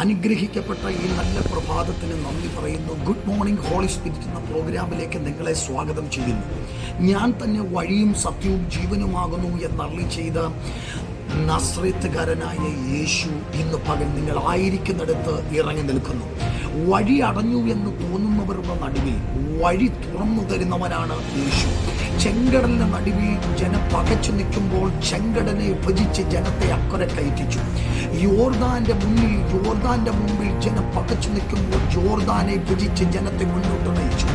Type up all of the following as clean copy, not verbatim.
അനുഗ്രഹിക്കപ്പെട്ട ഈ നല്ല പ്രഭാതത്തിന് നന്ദി പറയുന്നു. ഗുഡ് മോർണിംഗ് ഹോളി സ്പിരിറ്റ് എന്ന പ്രോഗ്രാമിലേക്ക് നിങ്ങളെ സ്വാഗതം ചെയ്യുന്നു. ഞാൻ തന്നെ വഴിയും സത്യവും ജീവനുമാകുന്നു എന്നരുളി ചെയ്ത നസ്രേത്തുകാരനായ യേശു ഇന്ന് പകൽ നിങ്ങളായിരിക്കുന്നിടത്ത് ഇറങ്ങി നിൽക്കുന്നു. വഴി അടഞ്ഞു എന്ന് തോന്നുന്നവരുടെ നടുവിൽ വഴി തുറന്നു തരുന്നവനാണ് യേശു. ചെങ്കടലിന്റെ നടുവിൽ ജനം പകച്ചു നിൽക്കുമ്പോൾ ചെങ്കടലിനെ വിഭജിച്ച് ജനത്തെ അക്കരെ കയറ്റിച്ചു. യോർദാന്റെ മുമ്പിൽ ജനം പകച്ചു നിൽക്കുമ്പോൾ ജോർദാനെ വിഭജിച്ച് ജനത്തെ മുന്നോട്ട് നയിച്ചു.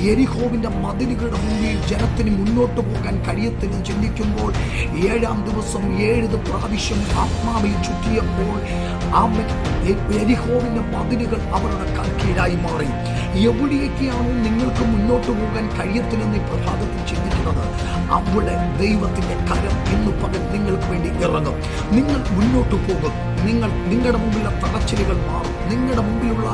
യെരിഹോവിന്റെ മതിലുകളുടെ മുന്നിൽ ജനത്തിന് മുന്നോട്ട് പോകാൻ കഴിയത്തില്ലെന്ന് ചിന്തിക്കുമ്പോൾ 7-ാം ദിവസം 7 പ്രാവശ്യം ആത്മാവിൽ ചുറ്റിയപ്പോൾ യെരിഹോവിന്റെ മതിലുകൾ അവരുടെ കീഴായി മാറി. എവിടേക്കാണോ നിങ്ങൾക്ക് മുന്നോട്ട് പോകാൻ കഴിയത്തില്ലെന്ന് ഈ പ്രഭാതത്തിൽ ചിന്തിക്കുന്നത്, അവിടെ ദൈവത്തിന്റെ കരം ഇന്ന് പകൽ നിങ്ങൾക്ക് വേണ്ടി ഇറങ്ങും. നിങ്ങൾ മുന്നോട്ട് പോകും. നിങ്ങളുടെ മുമ്പിലുള്ള തടച്ചിലുകൾ മാറും. നിങ്ങളുടെ മുമ്പിലുള്ള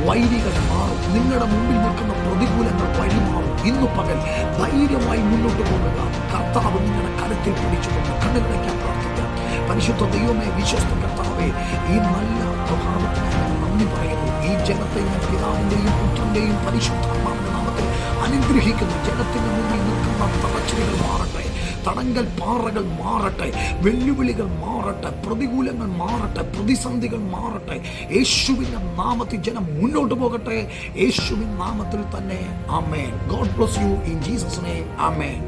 വൈരികൾ മാറും. നിങ്ങളുടെ മുമ്പിൽ നിൽക്കുന്ന പ്രതികൂലങ്ങൾ വഴിമാറും. ഇന്നു പകൽ ധൈര്യമായി മുന്നോട്ട് പോകുക. കർത്താവ് നിങ്ങളുടെ കരത്തിൽ പിടിച്ചുകൊണ്ട് കണ്ണുകളയ്ക്കാൻ പ്രാർത്ഥിക്കാം. പരിശുദ്ധ ദൈവമേ, വിശ്വസ്ത കർത്താവേ, ഈ നല്ല പ്രഭാതത്തിനായി നന്ദി പറയുന്നു. ഈ ജനത്തെ ഞാൻ പിതാവിൻ്റെയും പുത്രൻ്റെയും പരിശുദ്ധാത്മാവിന്റെ നാമത്തിൽ അനുഗ്രഹിക്കുന്നു. ജനത്തിന്റെ മുമ്പിൽ നിൽക്കുന്ന തടച്ചിലുകൾ മാറട്ടെ, തടങ്കൽ പാറകൾ മാറട്ടെ, വെല്ലുവിളികൾ മാറട്ടെ, പ്രതികൂലങ്ങൾ മാറട്ടെ, പ്രതിസന്ധികൾ മാറട്ടെ. യേശുവിന്റെ നാമത്തിൽ ജനം മുന്നോട്ട് പോകട്ടെ. യേശുവിൻ നാമത്തിൽ തന്നെ ആമേൻ. God bless you in Jesus name. Amen.